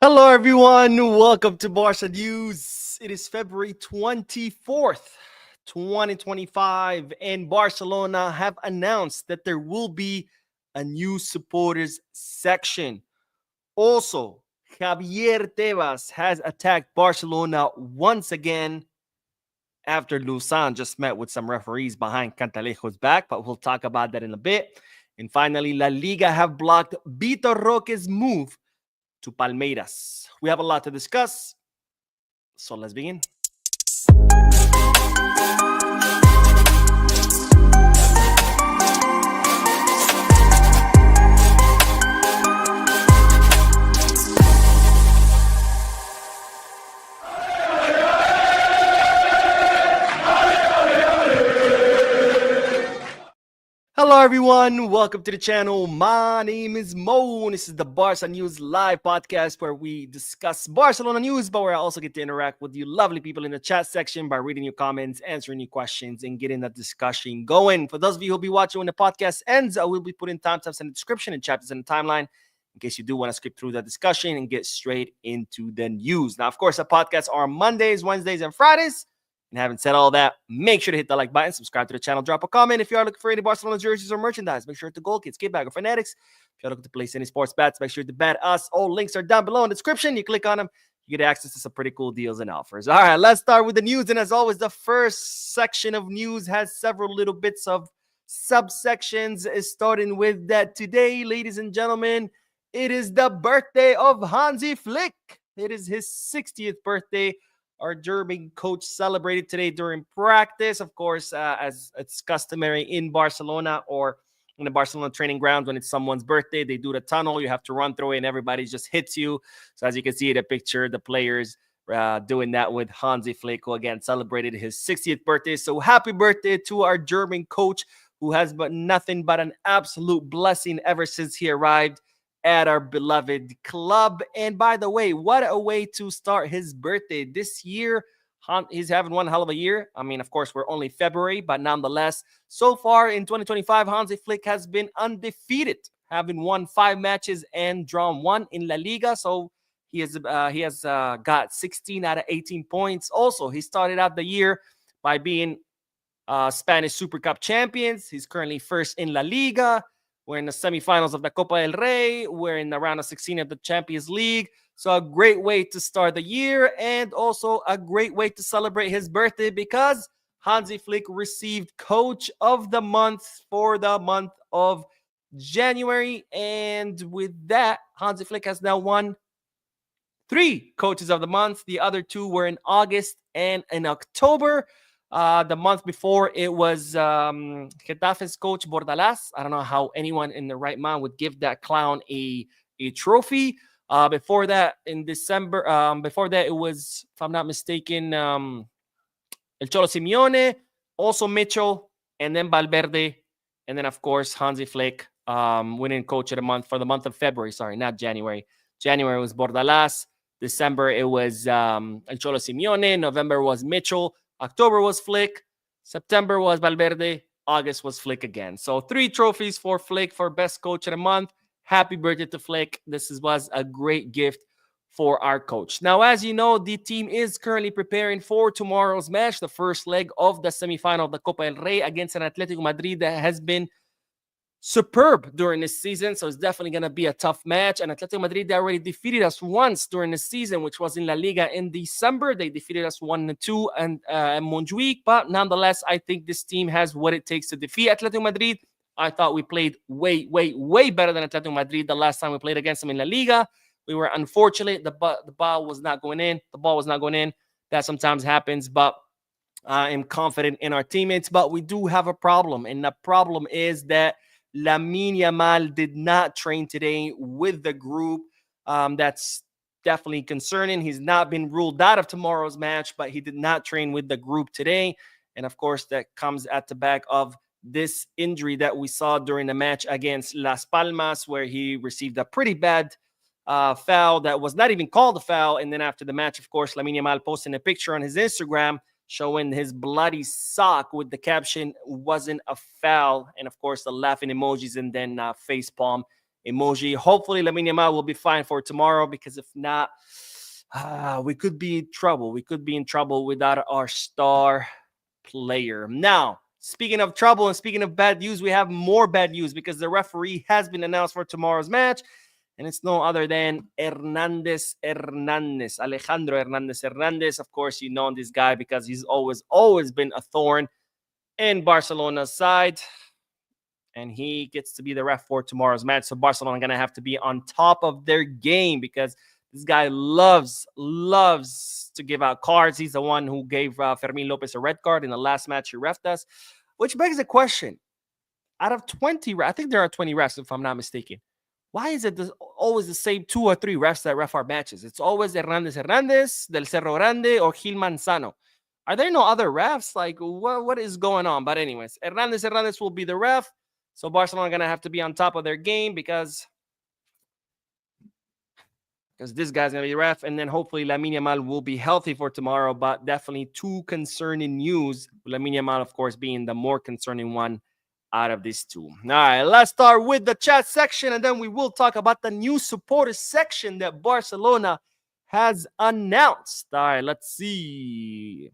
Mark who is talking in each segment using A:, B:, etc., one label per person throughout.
A: Hello, everyone. Welcome to Barca News. It is February 24th, 2025, and Barcelona have announced that there will be a new supporters section. Also, Javier Tebas has attacked Barcelona once again after Luzon just met with some referees behind Cantalejo's back, but we'll talk about that in a bit. And finally, La Liga have blocked Vitor Roque's move to Palmeiras. We have a lot to discuss, so let's begin. Hello, everyone. Welcome to the channel. My name is Mo. This is the Barca News live podcast where we discuss Barcelona news, but where I also get to interact with you lovely people in the chat section by reading your comments, answering your questions, and getting that discussion going. For those of you who'll be watching when the podcast ends, I will be putting timestamps in the description and chapters in the timeline in case you do want to skip through the discussion and get straight into the news. Now, of course, the podcasts are Mondays, Wednesdays, and Fridays. And having said all that, make sure to hit the like button, subscribe to the channel, drop a comment. If you are looking for any Barcelona jerseys or merchandise, make sure to Goal Kits, Get Bag, or Fanatics. If you're looking to place any sports bets, make sure to bet us. All links are down below in the description. You click on them, you get access to some pretty cool deals and offers. All right, let's start with the news. And as always, the first section of news has several little bits of subsections, starting with that today, ladies and gentlemen, it is the birthday of Hansi Flick. It is his 60th birthday. Our German coach celebrated today during practice, of course, as it's customary in Barcelona or in the Barcelona training grounds. When it's someone's birthday, they do the tunnel. You have to run through it, and everybody just hits you. So as you can see in the picture, the players doing that with Hansi Flick, who again celebrated his 60th birthday. So happy birthday to our German coach, who has been nothing but an absolute blessing ever since he arrived at our beloved club. And by the way, what a way to start his birthday this year. He's having one hell of a year. I mean, of course, we're only February, but nonetheless, so far in 2025, Hansi Flick has been undefeated, having won 5 matches and drawn 1 in La Liga. So he has got 16 out of 18 points. Also, he started out the year by being Spanish Super Cup champions. He's currently first in La Liga. We're in the semifinals of the Copa del Rey. We're in the round of 16 of the Champions League. So a great way to start the year, and also a great way to celebrate his birthday, because Hansi Flick received Coach of the Month for the month of January. And with that, Hansi Flick has now won 3 Coaches of the Month. The other 2 were in August and in October. The month before, it was Getafe's coach Bordalas. I don't know how anyone in the right mind would give that clown a trophy. Before that, in December, it was, if I'm not mistaken, El Cholo Simeone, also Mitchell, and then Valverde, and then, of course, Hansi Flick winning Coach of the Month for the month of February. Sorry, not January. January was Bordalas. December, it was El Cholo Simeone. November was Mitchell. October was Flick. September was Valverde. August was Flick again. So 3 trophies for Flick for Best Coach of the Month. Happy birthday to Flick. This was a great gift for our coach. Now, as you know, the team is currently preparing for tomorrow's match, the first leg of the semifinal of the Copa del Rey against an Atletico Madrid that has been superb during this season. So it's definitely going to be a tough match. And Atletico Madrid, they already defeated us once during the season, which was in La Liga in December. They defeated us 1-2 and Montjuic. But nonetheless, I think this team has what it takes to defeat Atletico Madrid. I thought we played way, way, way better than Atletico Madrid the last time we played against them in La Liga. We were unfortunate. The ball was not going in. The ball was not going in. That sometimes happens, but I am confident in our teammates. But we do have a problem, and the problem is that Lamine did not train today with the group. That's definitely concerning. He's not been ruled out of tomorrow's match, but he did not train with the group today. And of course, that comes at the back of this injury that we saw during the match against Las Palmas, where he received a pretty bad foul that was not even called a foul. And then after the match, of course, Lamine Yamal posting a picture on his Instagram showing his bloody sock with the caption, "Wasn't a foul." And of course, the laughing emojis and then face palm emoji. Hopefully, Lamine Yamal will be fine for tomorrow, because if not, we could be in trouble. We could be in trouble without our star player. Now, speaking of trouble and speaking of bad news, we have more bad news, because the referee has been announced for tomorrow's match, and it's no other than Alejandro Hernandez. Of course, you know this guy because he's always been a thorn in Barcelona's side, and he gets to be the ref for tomorrow's match. So Barcelona are going to have to be on top of their game, because this guy loves to give out cards. He's the one who gave Fermin Lopez a red card in the last match he refed us, which begs the question. Out of 20, I think there are 20 refs, if I'm not mistaken. Why is it always the same 2 or 3 refs that ref our matches? It's always Hernandez, del Cerro Grande, or Gil Manzano. Are there no other refs? Like, what is going on? But anyways, Hernandez will be the ref. So Barcelona are going to have to be on top of their game, because this guy's going to be the ref. And then hopefully Lamine Yamal will be healthy for tomorrow. But definitely two concerning news. Lamine Yamal, of course, being the more concerning one out of these two. All right, let's start with the chat section, and then we will talk about the new supporters section that Barcelona has announced. All right, let's see.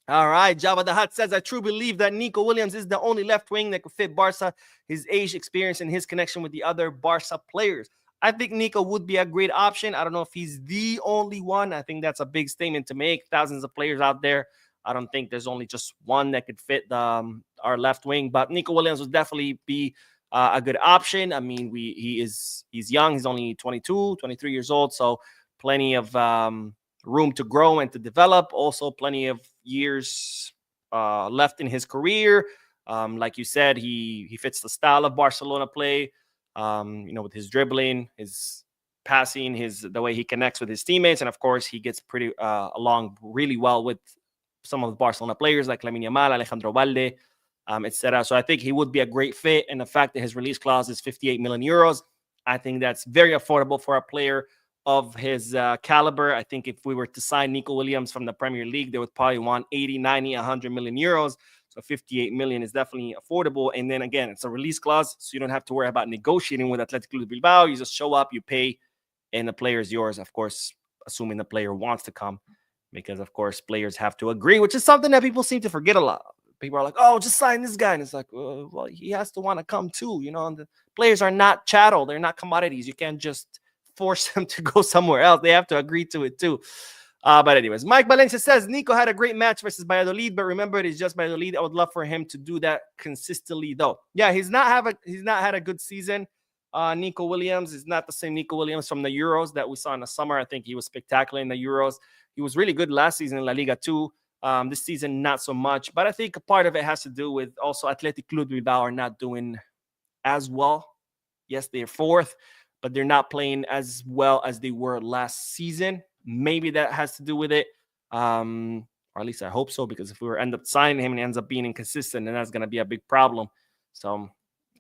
A: All right, Java the Hutt says, I truly believe that Nico Williams is the only left wing that could fit Barca, his age, experience, and his connection with the other Barca players. I think Nico would be a great option. I don't know if he's the only one. I think that's a big statement to make. Thousands of players out there. I don't think there's only just one that could fit our left wing, but Nico Williams would definitely be a good option. I mean, he's young. He's only 22, 23 years old, so plenty of room to grow and to develop. Also, plenty of years left in his career. Like you said, he fits the style of Barcelona play. With his dribbling, his passing, the way he connects with his teammates, and of course, he gets pretty along really well with some of the Barcelona players like Lamine Yamal, Alejandro Balde, etc. So I think he would be a great fit. And the fact that his release clause is 58 million euros, I think that's very affordable for a player of his caliber. I think if we were to sign Nico Williams from the Premier League, they would probably want 80, 90, 100 million euros. So 58 million is definitely affordable. And then again, it's a release clause, so you don't have to worry about negotiating with Athletic Club Bilbao. You just show up, you pay, and the player is yours, of course, assuming the player wants to come. Because, of course, players have to agree, which is something that people seem to forget a lot. People are like, oh, just sign this guy. And it's like, well, he has to want to come too. And the players are not chattel. They're not commodities. You can't just force them to go somewhere else. They have to agree to it too. But anyways, Mike Valencia says, Nico had a great match versus Valladolid, but remember, it is just Valladolid. I would love for him to do that consistently, though. Yeah, he's not had a good season. Nico Williams is not the same Nico Williams from the Euros that we saw in the summer. I think he was spectacular in the Euros. He was really good last season in La Liga too. This season, not so much. But I think a part of it has to do with also Athletic Club Bilbao are not doing as well. Yes, they're fourth, but they're not playing as well as they were last season. Maybe that has to do with it. Or at least I hope so, because if we were end up signing him and he ends up being inconsistent, then that's going to be a big problem. So,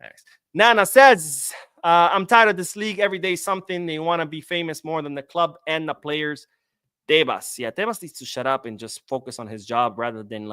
A: anyways. Nana says, I'm tired of this league. Every day something. They want to be famous more than the club and the players. Tebas. Yeah, Tebas needs to shut up and just focus on his job rather than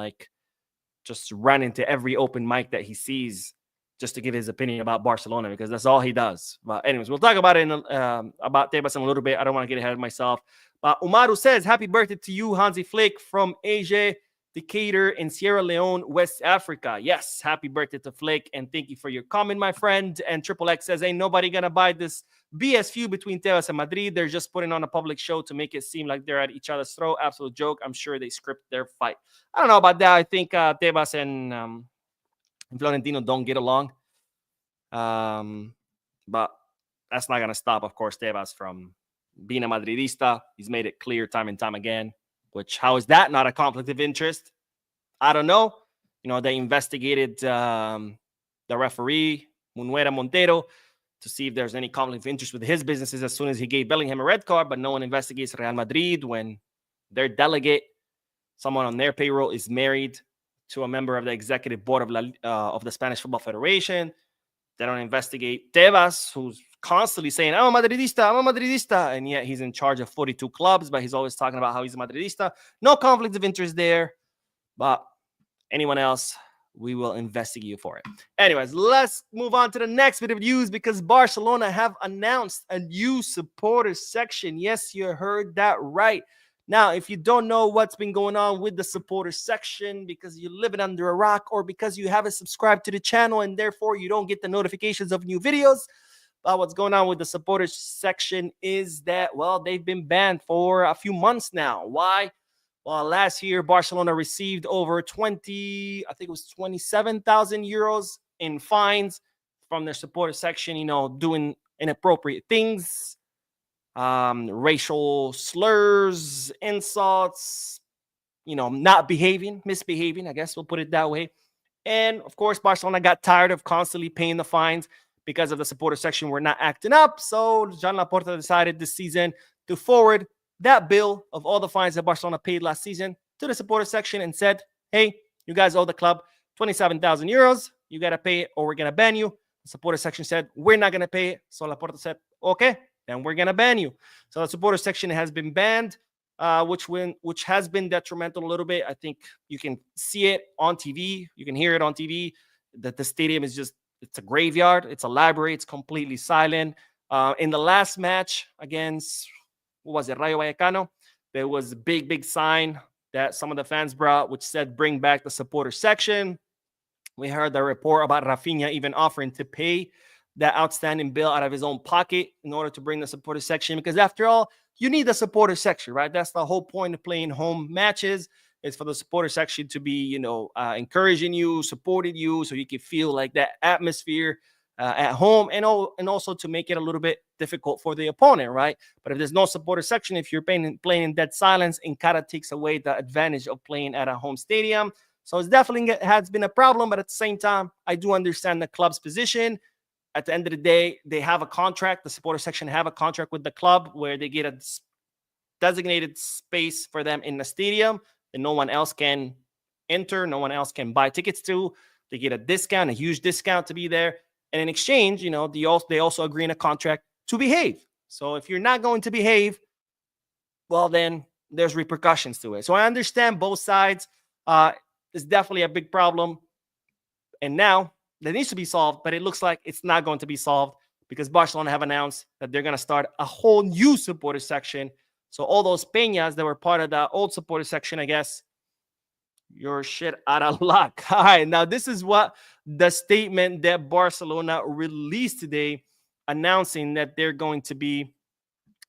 A: just run into every open mic that he sees just to give his opinion about Barcelona, because that's all he does. But anyways, we'll talk about it about Tebas in a little bit. I don't want to get ahead of myself. But Umaru says, happy birthday to you, Hansi Flick from Asia, Decatur in Sierra Leone, West Africa. Yes, happy birthday to Flick, and thank you for your comment, my friend. And Triple X says, ain't nobody going to buy this BS feud between Tebas and Madrid. They're just putting on a public show to make it seem like they're at each other's throat. Absolute joke. I'm sure they script their fight. I don't know about that. I think Tebas and Florentino don't get along. But that's not going to stop, of course, Tebas from being a Madridista. He's made it clear time and time again. Which, how is that not a conflict of interest? I don't know. They investigated the referee, Munuera Montero, to see if there's any conflict of interest with his businesses as soon as he gave Bellingham a red card, but no one investigates Real Madrid when their delegate, someone on their payroll, is married to a member of the executive board of the Spanish Football Federation. They don't investigate Tebas, who's constantly saying, I'm a Madridista, and yet he's in charge of 42 clubs, but he's always talking about how he's a Madridista. No conflict of interest there. But anyone else, we will investigate you for it. Anyways, let's move on to the next bit of news because Barcelona have announced a new supporter section. Yes, you heard that right. Now, if you don't know what's been going on with the supporter section because you're living under a rock or because you haven't subscribed to the channel and therefore you don't get the notifications of new videos, what's going on with the supporters section is that, well, they've been banned for a few months now. Why? Well, last year, Barcelona received over 20, I think it was 27,000 euros in fines from their supporter section, doing inappropriate things, racial slurs, insults, not misbehaving, I guess we'll put it that way. And of course, Barcelona got tired of constantly paying the fines because of the supporter section were not acting up. So Joan Laporta decided this season to forward that bill of all the fines that Barcelona paid last season to the supporter section and said, hey, you guys owe the club 27,000 euros. You got to pay it or we're going to ban you. The supporter section said, we're not going to pay it. So Laporta said, okay, then we're going to ban you. So the supporter section has been banned, which has been detrimental a little bit. I think you can see it on TV. You can hear it on TV that the stadium is just, it's a graveyard. It's a library. It's completely silent. In the last match against, what was it, Rayo Vallecano, there was a big sign that some of the fans brought, which said, bring back the supporter section. We heard the report about Rafinha even offering to pay that outstanding bill out of his own pocket in order to bring the supporter section, because after all, you need the supporter section, right? That's the whole point of playing home matches, is for the supporter section to be, encouraging you, supporting you, so you can feel like that atmosphere at home, and also to make it a little bit difficult for the opponent, right? But if there's no supporter section, if you're playing in dead silence, it kind of takes away the advantage of playing at a home stadium. So it's definitely has been a problem, but at the same time, I do understand the club's position. At the end of the day, they have a contract. The supporter section have a contract with the club where they get a designated space for them in the stadium that no one else can enter, no one else can buy tickets to. They get a discount, a huge discount to be there. And in exchange, they also agree in a contract to behave. So if you're not going to behave, well, then there's repercussions to it. So I understand both sides. It's definitely a big problem. And now that needs to be solved, but it looks like it's not going to be solved because Barcelona have announced that they're going to start a whole new supporter section. So all those peñas that were part of the old supporter section, I guess, you're shit out of luck. All right, now this is what the statement that Barcelona released today, announcing that they're going to be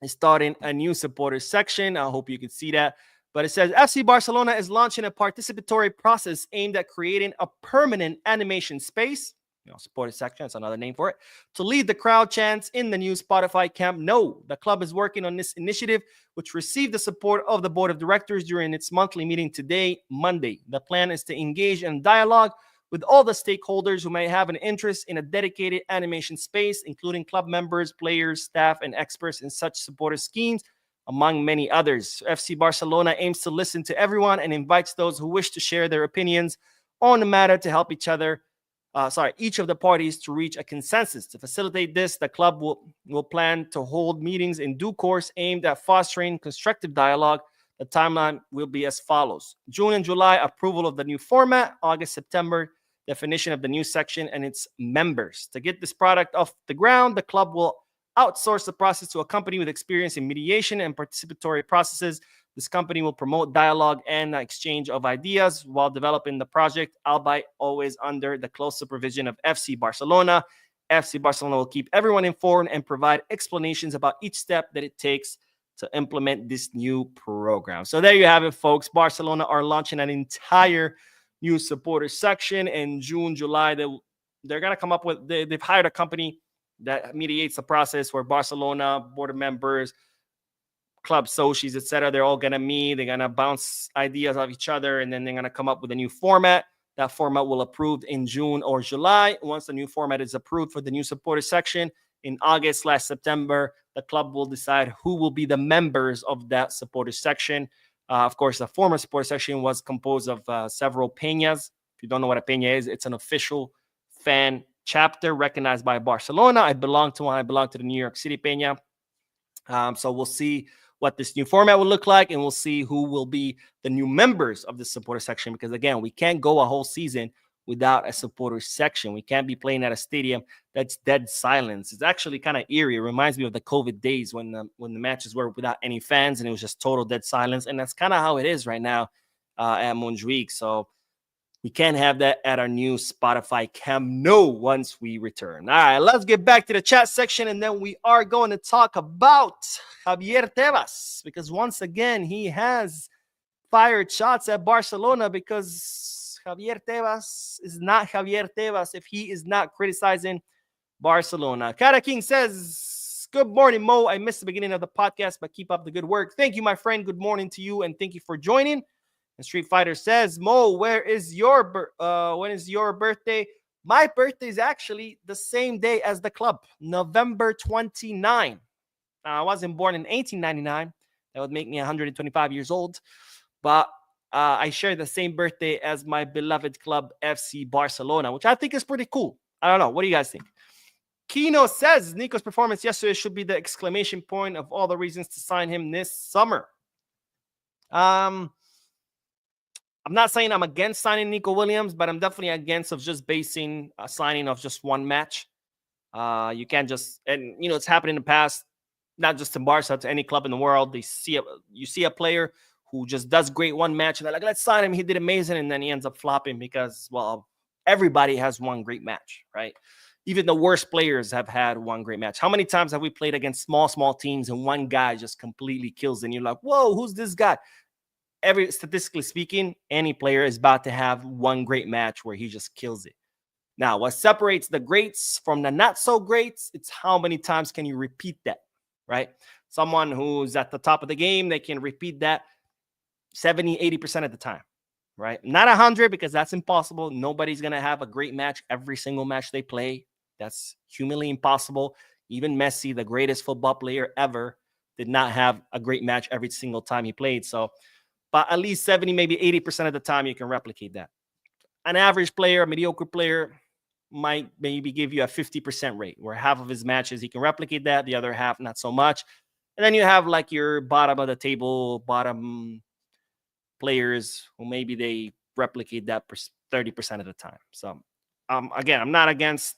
A: starting a new supporter section. I hope you can see that. But it says, FC Barcelona is launching a participatory process aimed at creating a permanent animation space, supporter section, that's another name for it, to lead the crowd chants in the new Spotify Camp Nou. The club is working on this initiative, which received the support of the board of directors during its monthly meeting today, Monday. The plan is to engage in dialogue with all the stakeholders who may have an interest in a dedicated animation space, including club members, players, staff, and experts in such supporter schemes, among many others. FC Barcelona aims to listen to everyone and invites those who wish to share their opinions on the matter to help each of the parties to reach a consensus. To facilitate this, the club will plan to hold meetings in due course aimed at fostering constructive dialogue. The timeline will be as follows: June and July, approval of the new format; August, September, definition of the new section and its members. To get this product off the ground, the club will outsource the process to a company with experience in mediation and participatory processes. This company will promote dialogue and exchange of ideas while developing the project, albeit always under the close supervision of FC Barcelona. FC Barcelona will keep everyone informed and provide explanations about each step that it takes to implement this new program. So there you have it, folks. Barcelona are launching an entire new supporter section in June, July. They're going to come up with, they've hired a company that mediates the process where Barcelona, board of members, club socios, etc., they're all going to meet. They're going to bounce ideas off each other, and then they're going to come up with a new format. That format will approved in June or July. Once the new format is approved for the new supporter section in August/September, the club will decide who will be the members of that supporter section. Of course, the former supporter section was composed of several peñas. If you don't know what a peña is, it's an official fan chapter recognized by Barcelona. I belong to one. I belong to the New York City Peña. So we'll see what this new format will look like, and we'll see who will be the new members of the supporter section, because again, we can't go a whole season without a supporter section. We can't be playing at a stadium that's dead silence. It's actually kind of eerie. It reminds me of the COVID days when the matches were without any fans and it was just total dead silence. And that's kind of how it is right now at Montjuic. So we can't have that at our new Spotify Camp Nou once we return. All right, let's get back to the chat section, and then we are going to talk about Javier Tebas, because once again, he has fired shots at Barcelona because Javier Tebas is not Javier Tebas if he is not criticizing Barcelona. Kara King says, good morning, Mo. I missed the beginning of the podcast, but keep up the good work. Thank you, my friend. Good morning to you, and thank you for joining. And Street Fighter says, Mo, when is your birthday? My birthday is actually the same day as the club, November 29. I wasn't born in 1899. That would make me 125 years old. But I share the same birthday as my beloved club, FC Barcelona, which I think is pretty cool. I don't know. What do you guys think? Kino says, Nico's performance yesterday should be the exclamation point of all the reasons to sign him this summer. I'm not saying I'm against signing Nico Williams, but I'm definitely against of just basing a signing of just one match. You can't just, and it's happened in the past, not just to Barca, to any club in the world. You see a player who just does great one match, and they're like, let's sign him. He did amazing, and then he ends up flopping because, well, everybody has one great match, right? Even the worst players have had one great match. How many times have we played against small teams and one guy just completely kills, and you're like, whoa, who's this guy? Statistically speaking, any player is about to have one great match where he just kills it. Now, what separates the greats from the not so greats, it's how many times can you repeat that, right? Someone who's at the top of the game, they can repeat that 70, 80% of the time, right? Not 100, because that's impossible. Nobody's going to have a great match every single match they play. That's humanly impossible. Even Messi, the greatest football player ever, did not have a great match every single time he played. So, but at least 70, maybe 80% of the time, you can replicate that. An average player, a mediocre player, might maybe give you a 50% rate, where half of his matches he can replicate that, the other half not so much. And then you have like your bottom of the table, bottom players who maybe they replicate that 30% of the time. So, again, I'm not against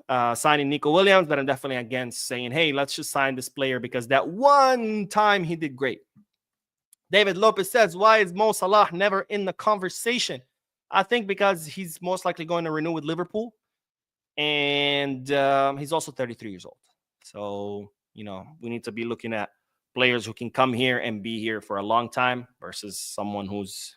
A: signing Nico Williams, but I'm definitely against saying, hey, let's just sign this player because that one time he did great. David Lopez says, why is Mo Salah never in the conversation? I think because he's most likely going to renew with Liverpool. And he's also 33 years old. So, we need to be looking at players who can come here and be here for a long time versus someone who's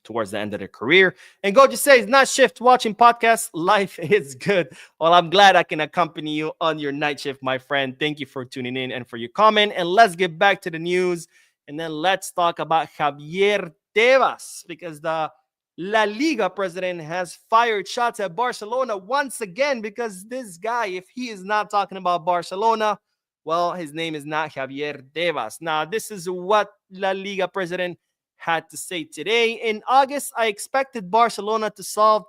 A: towards the end of their career. And Goji says, not shift watching podcasts. Life is good. Well, I'm glad I can accompany you on your night shift, my friend. Thank you for tuning in and for your comment. And let's get back to the news. And then let's talk about Javier Tebas, because the La Liga president has fired shots at Barcelona once again, because this guy, if he is not talking about Barcelona, well, his name is not Javier Tebas. Now, this is what La Liga president had to say today. In August, I expected Barcelona to solve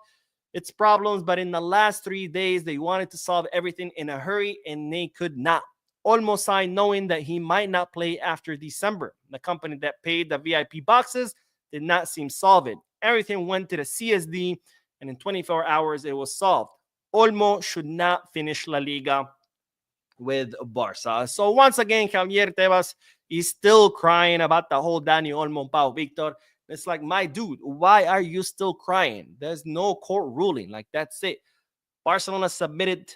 A: its problems, but in the last 3 days, they wanted to solve everything in a hurry, and they could not. Olmo signed knowing that he might not play after December. The company that paid the VIP boxes did not seem solvent. Everything went to the CSD, and in 24 hours, it was solved. Olmo should not finish La Liga with Barca. So once again, Javier Tebas is still crying about the whole Dani Olmo Pau Victor. It's like, my dude, why are you still crying? There's no court ruling. Like, that's it. Barcelona submitted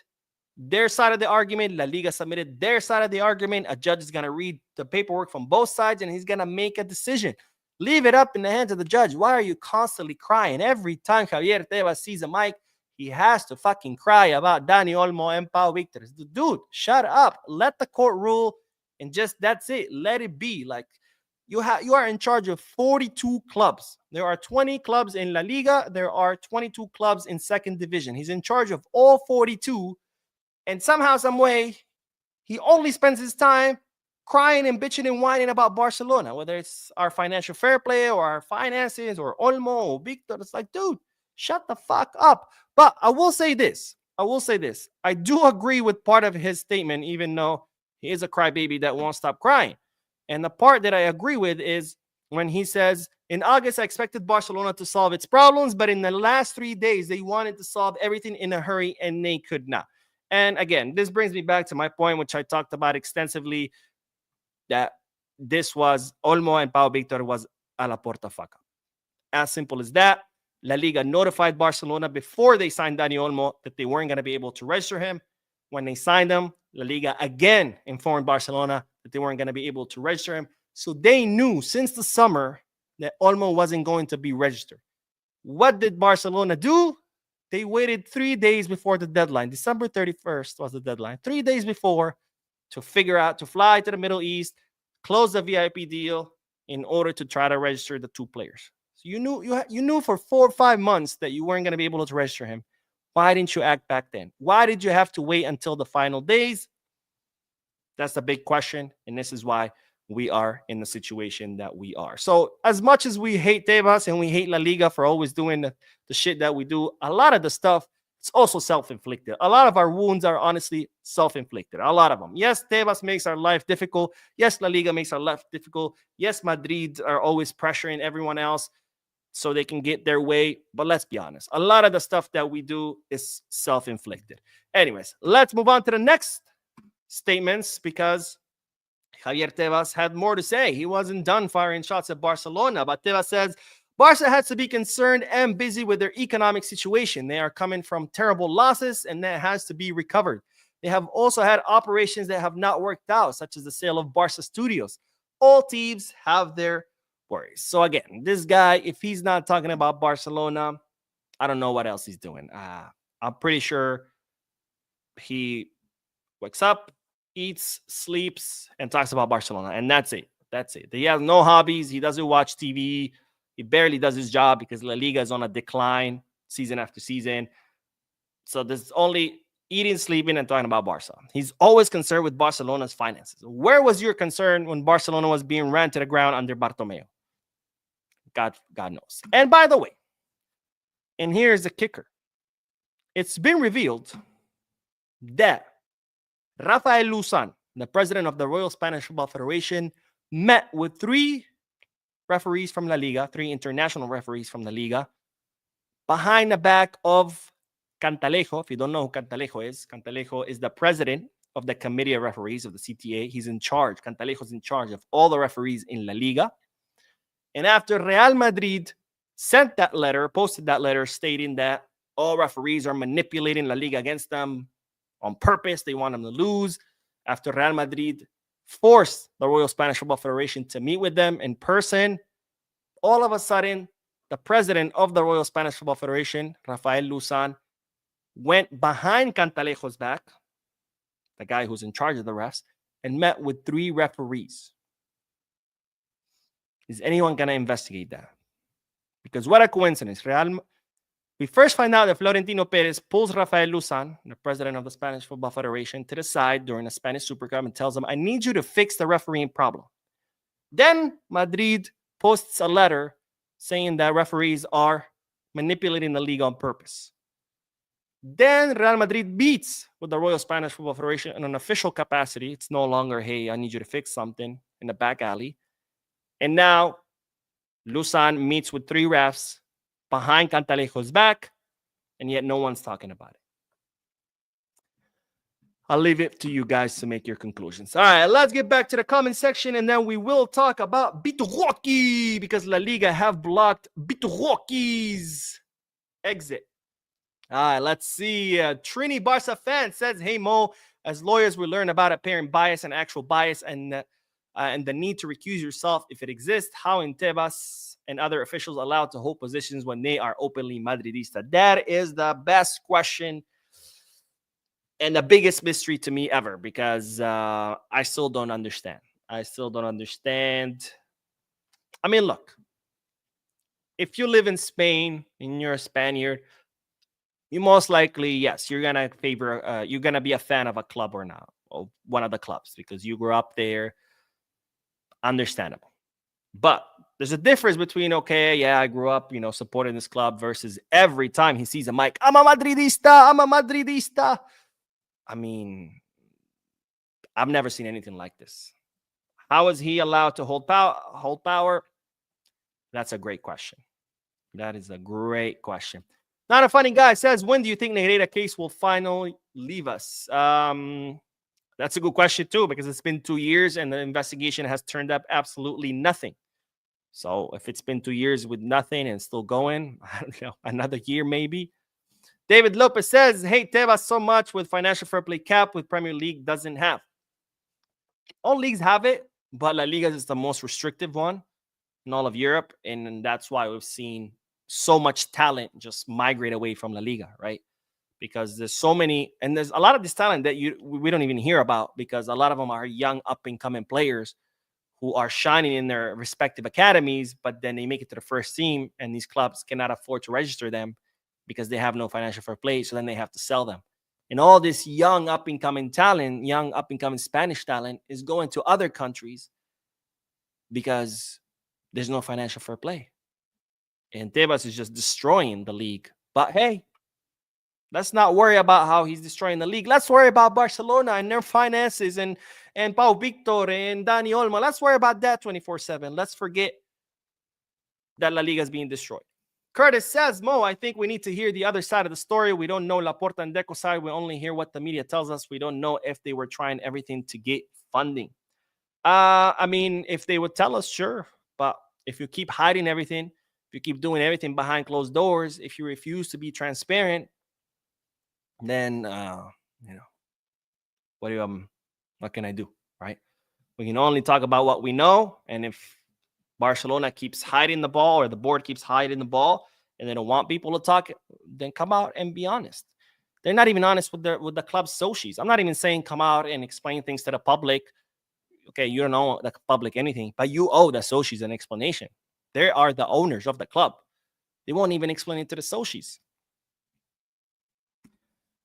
A: their side of the argument. La Liga submitted their side of the argument. A judge is going to read the paperwork from both sides, and he's going to make a decision. Leave it up in the hands of the judge. Why are you constantly crying? Every time Javier Tebas sees a mic, he has to fucking cry about Dani Olmo and Pau Victor. Dude, shut up. Let the court rule, and just that's it. Let it be. Like, you are in charge of 42 clubs. There are 20 clubs in La Liga. There are 22 clubs in second division. He's in charge of all 42. And somehow, some way, he only spends his time crying and bitching and whining about Barcelona, whether it's our financial fair play or our finances or Olmo or Victor. It's like, dude, shut the fuck up. But I will say this. I do agree with part of his statement, even though he is a crybaby that won't stop crying. And the part that I agree with is when he says, in August, I expected Barcelona to solve its problems, but in the last 3 days, they wanted to solve everything in a hurry and they could not. And again, this brings me back to my point, which I talked about extensively, that this was Olmo and Pau Victor was a la porta faca. As simple as that. La Liga notified Barcelona before they signed Dani Olmo that they weren't going to be able to register him. When they signed him, La Liga again informed Barcelona that they weren't going to be able to register him. So they knew since the summer that Olmo wasn't going to be registered. What did Barcelona do? They waited 3 days before the deadline. December 31st was the deadline. 3 days before to figure out to fly to the Middle East, close the VIP deal in order to try to register the two players. So you knew for 4 or 5 months that you weren't going to be able to register him. Why didn't you act back then? Why did you have to wait until the final days? That's the big question, and this is why we are in the situation that we are. So as much as we hate Tebas and we hate La Liga for always doing the shit that we do, a lot of the stuff, it's also self-inflicted. A lot of our wounds are honestly self-inflicted. A lot of them. Yes, Tebas makes our life difficult. Yes, La Liga makes our life difficult. Yes, Madrid are always pressuring everyone else so they can get their way. But let's be honest. A lot of the stuff that we do is self-inflicted. Anyways, let's move on to the next statements because Javier Tebas had more to say. He wasn't done firing shots at Barcelona, but Tebas says Barca has to be concerned and busy with their economic situation. They are coming from terrible losses, and that has to be recovered. They have also had operations that have not worked out, such as the sale of Barca Studios. All teams have their worries. So again, this guy, if he's not talking about Barcelona, I don't know what else he's doing. I'm pretty sure he wakes up, eats, sleeps, and talks about Barcelona. And that's it. That's it. He has no hobbies. He doesn't watch TV. He barely does his job because La Liga is on a decline season after season. So there's only eating, sleeping, and talking about Barca. He's always concerned with Barcelona's finances. Where was your concern when Barcelona was being ran to the ground under Bartomeu? God knows. And by the way, and here's the kicker. It's been revealed that Rafael Luzan, the president of the Royal Spanish Football Federation, met with 3 referees from La Liga, 3 international referees from La Liga, behind the back of Cantalejo. If you don't know who Cantalejo is the president of the committee of referees of the CTA. He's in charge. Cantalejo's in charge of all the referees in La Liga. And after Real Madrid sent that letter, posted that letter stating that all referees are manipulating La Liga against them on purpose, they want them to lose. After Real Madrid forced the Royal Spanish Football Federation to meet with them in person, all of a sudden, the president of the Royal Spanish Football Federation, Rafael Luzan, went behind Cantalejo's back, the guy who's in charge of the refs, and met with 3 referees. Is anyone going to investigate that? Because what a coincidence. We first find out that Florentino Perez pulls Rafael Luzan, the president of the Spanish Football Federation, to the side during the Spanish Super Cup and tells him, I need you to fix the refereeing problem. Then Madrid posts a letter saying that referees are manipulating the league on purpose. Then Real Madrid meets with the Royal Spanish Football Federation in an official capacity. It's no longer, hey, I need you to fix something in the back alley. And now Luzan meets with 3 refs behind Cantalejo's back, and yet no one's talking about it. I'll leave it to you guys to make your conclusions. All right, let's get back to the comment section, and then we will talk about Vitor Roque, because La Liga have blocked Vitor Roque's exit. All right, let's see. Trini Barca fan says, hey, Mo, as lawyers, we learn about apparent bias and actual bias and the need to recuse yourself if it exists. How in Tebas and other officials allowed to hold positions when they are openly Madridista? That is the best question and the biggest mystery to me ever, because I still don't understand. I mean, look, if you live in Spain and you're a Spaniard, you most likely, yes, you're going to be a fan of a club or not, or one of the clubs, because you grew up there. Understandable. But there's a difference between, okay, yeah, I grew up, supporting this club versus every time he sees a mic, I'm a Madridista. I mean, I've never seen anything like this. How is he allowed to hold power? That's a great question. That is a great question. Not a funny guy says, when do you think Negreira case will finally leave us? That's a good question too, because it's been 2 years and the investigation has turned up absolutely nothing. So if it's been 2 years with nothing and still going, I don't know, another year maybe. David Lopez says, hate Tebas so much with financial fair play cap with Premier League doesn't have. All leagues have it, but La Liga is the most restrictive one in all of Europe. And that's why we've seen so much talent just migrate away from La Liga, right? Because there's so many, and there's a lot of this talent that we don't even hear about, because a lot of them are young up and coming players who are shining in their respective academies, but then they make it to the first team and these clubs cannot afford to register them because they have no financial fair play. So then they have to sell them. And all this young up and coming talent, young up and coming Spanish talent is going to other countries because there's no financial fair play. And Tebas is just destroying the league. But hey, let's not worry about how he's destroying the league. Let's worry about Barcelona and their finances and Pau Victor and Dani Olmo. Let's worry about that 24/7. Let's forget that La Liga is being destroyed. Curtis says, Mo, I think we need to hear the other side of the story. We don't know Laporta and Deco side. We only hear what the media tells us. We don't know if they were trying everything to get funding. I mean, if they would tell us, sure. But if you keep hiding everything, if you keep doing everything behind closed doors, if you refuse to be transparent, then what can I do, right? We can only talk about what we know, and if Barcelona keeps hiding the ball or the board keeps hiding the ball and they don't want people to talk, then come out and be honest. They're not even honest with the club's socials. I'm not even saying come out and explain things to the public. Okay, you don't know the public anything, but you owe the socials an explanation. They are the owners of the club. They won't even explain it to the socials.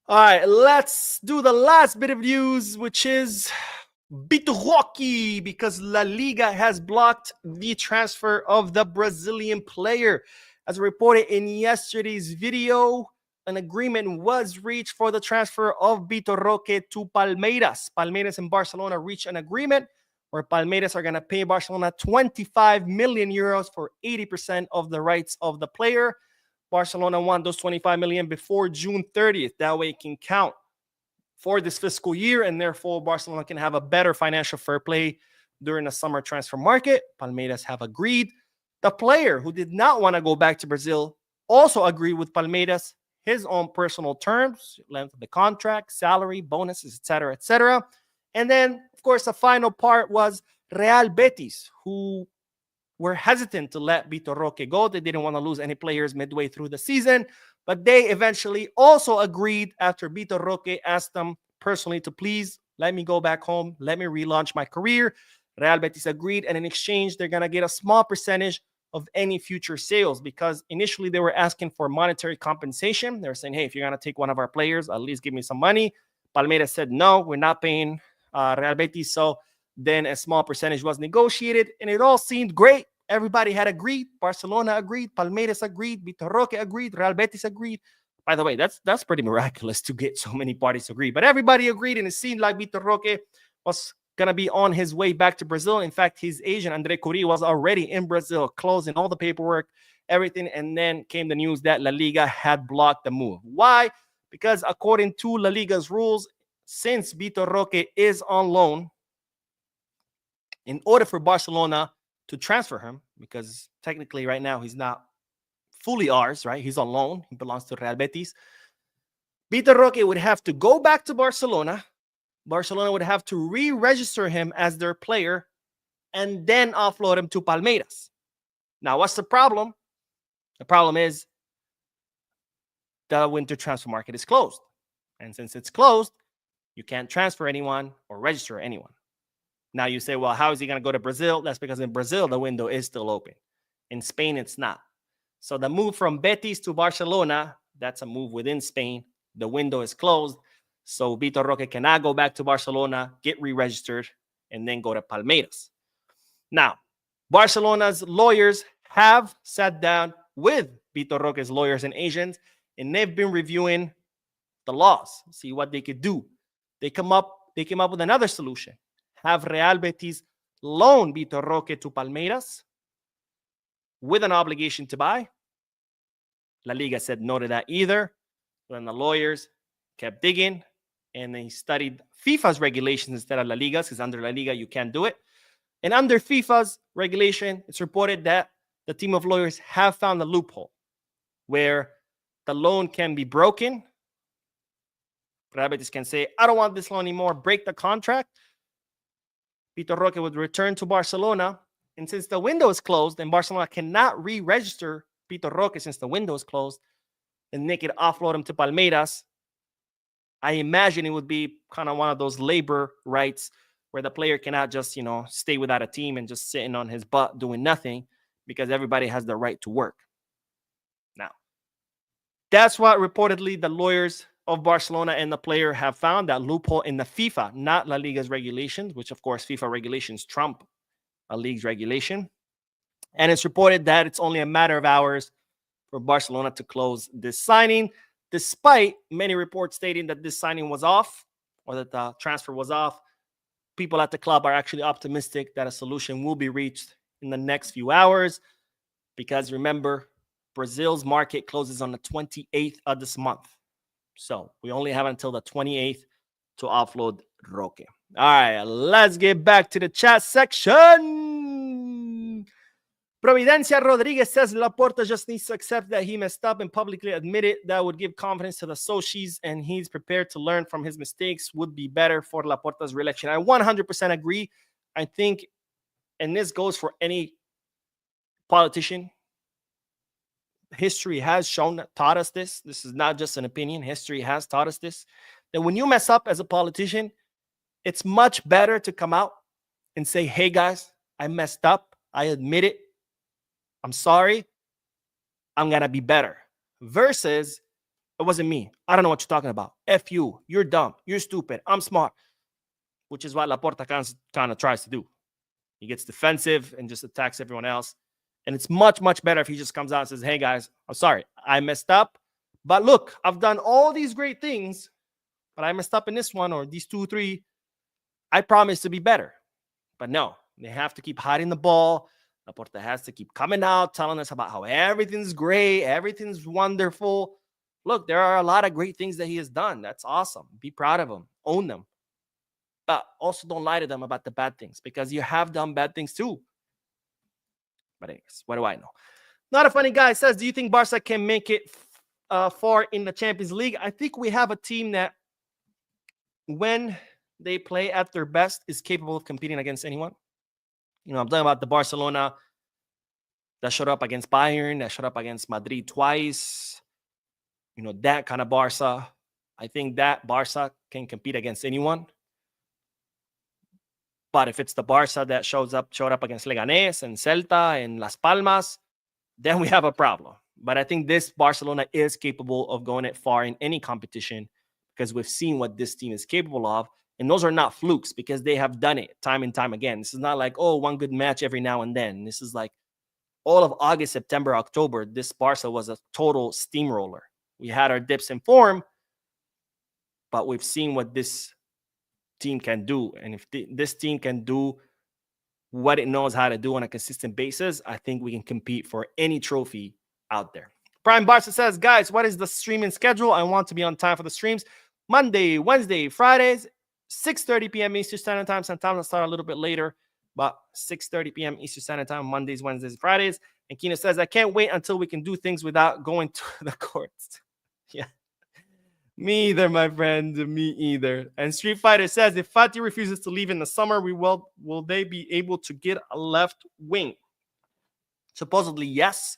A: All right, let's do the last bit of news, which is Vitor Roque, because La Liga has blocked the transfer of the Brazilian player. As reported in yesterday's video, an agreement was reached for the transfer of Vitor Roque to Palmeiras. Palmeiras and Barcelona reached an agreement where Palmeiras are going to pay Barcelona 25 million euros for 80% of the rights of the player. Barcelona want those 25 million before June 30th. That way it can count for this fiscal year, and therefore Barcelona can have a better financial fair play during the summer transfer market. Palmeiras have agreed. The player, who did not want to go back to Brazil, also agreed with Palmeiras, his own personal terms, length of the contract, salary, bonuses, etc., etc. And then, of course, the final part was Real Betis, who were hesitant to let Vitor Roque go. They didn't want to lose any players midway through the season, but they eventually also agreed after Vitor Roque asked them personally to please let me go back home, let me relaunch my career. Real Betis agreed, and in exchange, they're going to get a small percentage of any future sales, because initially they were asking for monetary compensation. They were saying, hey, if you're going to take one of our players, at least give me some money. Palmeiras said, no, we're not paying Real Betis. So then a small percentage was negotiated, and it all seemed great. Everybody had agreed. Barcelona agreed. Palmeiras agreed. Vitor Roque agreed. Real Betis agreed. By the way, that's pretty miraculous to get so many parties to agree. But everybody agreed, and it seemed like Vitor Roque was going to be on his way back to Brazil. In fact, his agent, Andre Curie, was already in Brazil, closing all the paperwork, everything. And then came the news that La Liga had blocked the move. Why? Because according to La Liga's rules, since Vitor Roque is on loan, in order for Barcelona to transfer him, because technically right now he's not fully ours, right? He's on loan. He belongs to Real Betis. Vitor Roque would have to go back to Barcelona. Barcelona would have to re-register him as their player and then offload him to Palmeiras. Now, what's the problem? The problem is the winter transfer market is closed. And since it's closed, you can't transfer anyone or register anyone. Now you say, well, how is he going to go to Brazil? That's because in Brazil, the window is still open. In Spain, it's not. So the move from Betis to Barcelona, that's a move within Spain. The window is closed. So Vitor Roque cannot go back to Barcelona, get re-registered, and then go to Palmeiras. Now, Barcelona's lawyers have sat down with Vitor Roque's lawyers and agents, and they've been reviewing the laws, see what they could do. They came up with another solution. Have Real Betis loan Vitor Roque to Palmeiras, with an obligation to buy. La Liga said no to that either. Then the lawyers kept digging, and they studied FIFA's regulations instead of La Liga's, because under La Liga, you can't do it. And under FIFA's regulation, it's reported that the team of lawyers have found a loophole where the loan can be broken. Real Betis can say, I don't want this loan anymore, break the contract. Vitor Roque would return to Barcelona. And since the window is closed and Barcelona cannot re-register Vitor Roque since the window is closed, and they could offload him to Palmeiras, I imagine it would be kind of one of those labor rights where the player cannot just, stay without a team and just sitting on his butt doing nothing, because everybody has the right to work. Now, that's what reportedly the lawyers of Barcelona and the player have found, that loophole in the FIFA, not La Liga's regulations, which of course FIFA regulations trump a league's regulation. And it's reported that it's only a matter of hours for Barcelona to close this signing, despite many reports stating that this signing was off, or that the transfer was off. People at the club are actually optimistic that a solution will be reached in the next few hours, because remember, Brazil's market closes on the 28th of this month. So we only have until the 28th to offload Roque. All right, let's get back to the chat section. Providencia Rodriguez says Laporta just needs to accept that he messed up and publicly admit it. That would give confidence to the Sochis, and he's prepared to learn from his mistakes. Would be better for Laporta's re-election. I 100% agree. I think, and this goes for any politician, history has taught us this. This is not just an opinion. History has taught us this, that when you mess up as a politician, it's much better to come out and say, hey guys, I messed up. I admit it. I'm sorry. I'm going to be better. Versus, it wasn't me. I don't know what you're talking about. F you. You're dumb. You're stupid. I'm smart. Which is what Laporta kind of tries to do. He gets defensive and just attacks everyone else. And it's much, much better if he just comes out and says, hey, guys, I'm sorry. I messed up. But look, I've done all these great things, but I messed up in this one or these 2, 3. I promise to be better. But no, they have to keep hiding the ball. Laporta has to keep coming out, telling us about how everything's great, everything's wonderful. Look, there are a lot of great things that he has done. That's awesome. Be proud of him. Own them. But also don't lie to them about the bad things, because you have done bad things too. But anyways, what do I know? Not a funny guy says, do you think Barca can make it far in the Champions League? I think we have a team that, when they play at their best, is capable of competing against anyone. I'm talking about the Barcelona that showed up against Bayern, that showed up against Madrid twice. That kind of Barca. I think that Barca can compete against anyone. But if it's the Barca that showed up against Leganés and Celta and Las Palmas, then we have a problem. But I think this Barcelona is capable of going it far in any competition, because we've seen what this team is capable of. And those are not flukes, because they have done it time and time again. This is not like, one good match every now and then. This is like all of August, September, October, this Barca was a total steamroller. We had our dips in form, but we've seen what this team can do. And if this team can do what it knows how to do on a consistent basis, I think we can compete for any trophy out there. Prime Barca says, guys, what is the streaming schedule? I want to be on time for the streams. Monday, Wednesday, Fridays, 6:30 p.m. Eastern Standard Time. Sometimes I start a little bit later, but 6:30 p.m. Eastern Standard Time, Mondays, Wednesdays, Fridays. And Kina says, I can't wait until we can do things without going to the courts. Yeah. Me either, my friend. Me either. And Street Fighter says, if Fati refuses to leave in the summer, will they be able to get a left wing? Supposedly, yes.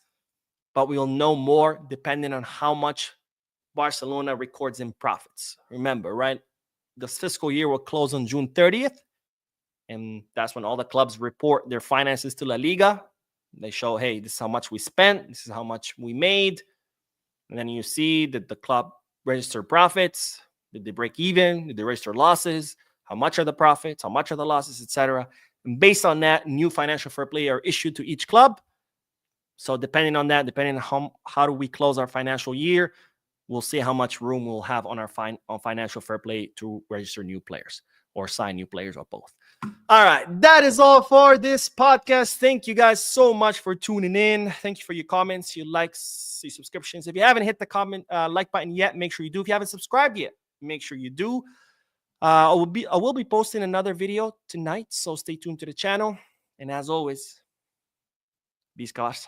A: But we'll know more depending on how much Barcelona records in profits. Remember, right? The fiscal year will close on June 30th. And that's when all the clubs report their finances to La Liga. They show, hey, this is how much we spent. This is how much we made. And then you see that the club register profits. Did they break even? Did they register losses? How much are the profits? How much are the losses, etc.? And based on that, new financial fair play are issued to each club. So depending on that, depending on how do we close our financial year, we'll see how much room we'll have on our financial fair play to register new players or sign new players, or both. All right, that is all for this podcast. Thank you guys so much for tuning in. Thank you for your comments, your likes, your subscriptions. If you haven't hit the like button yet, make sure you do. If you haven't subscribed yet, make sure you do. I will be posting another video tonight, so stay tuned to the channel. And as always, be scarce.